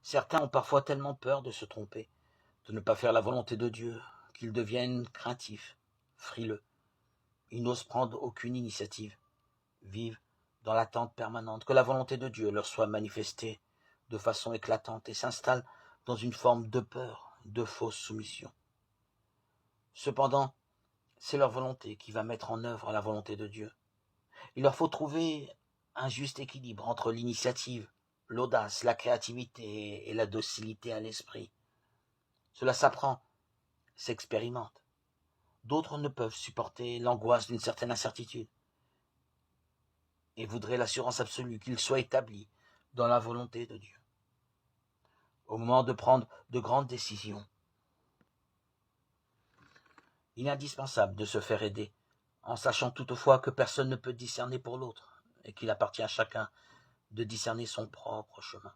Certains ont parfois tellement peur de se tromper, de ne pas faire la volonté de Dieu, qu'ils deviennent craintifs, frileux. Ils n'osent prendre aucune initiative, vivent dans l'attente permanente que la volonté de Dieu leur soit manifestée de façon éclatante et s'installent dans une forme de peur, de fausse soumission. Cependant, c'est leur volonté qui va mettre en œuvre la volonté de Dieu. Il leur faut trouver un juste équilibre entre l'initiative, l'audace, la créativité et la docilité à l'esprit. Cela s'apprend, s'expérimente. D'autres ne peuvent supporter l'angoisse d'une certaine incertitude et voudraient l'assurance absolue qu'il soit établi dans la volonté de Dieu. Au moment de prendre de grandes décisions, il est indispensable de se faire aider, en sachant toutefois que personne ne peut discerner pour l'autre et qu'il appartient à chacun de discerner son propre chemin.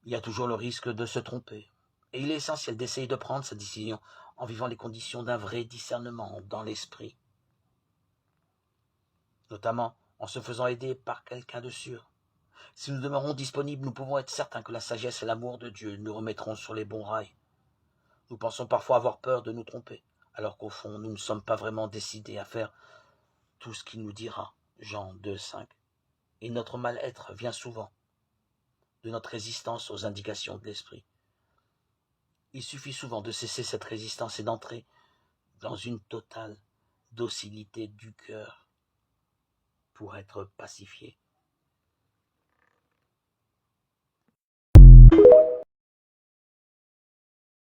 Il y a toujours le risque de se tromper, et il est essentiel d'essayer de prendre sa décision en vivant les conditions d'un vrai discernement dans l'esprit, notamment en se faisant aider par quelqu'un de sûr. Si nous demeurons disponibles, nous pouvons être certains que la sagesse et l'amour de Dieu nous remettront sur les bons rails. Nous pensons parfois avoir peur de nous tromper, alors qu'au fond, nous ne sommes pas vraiment décidés à faire tout ce qu'il nous dira. Jean 2, 5. Et notre mal-être vient souvent de notre résistance aux indications de l'esprit. Il suffit souvent de cesser cette résistance et d'entrer dans une totale docilité du cœur pour être pacifié.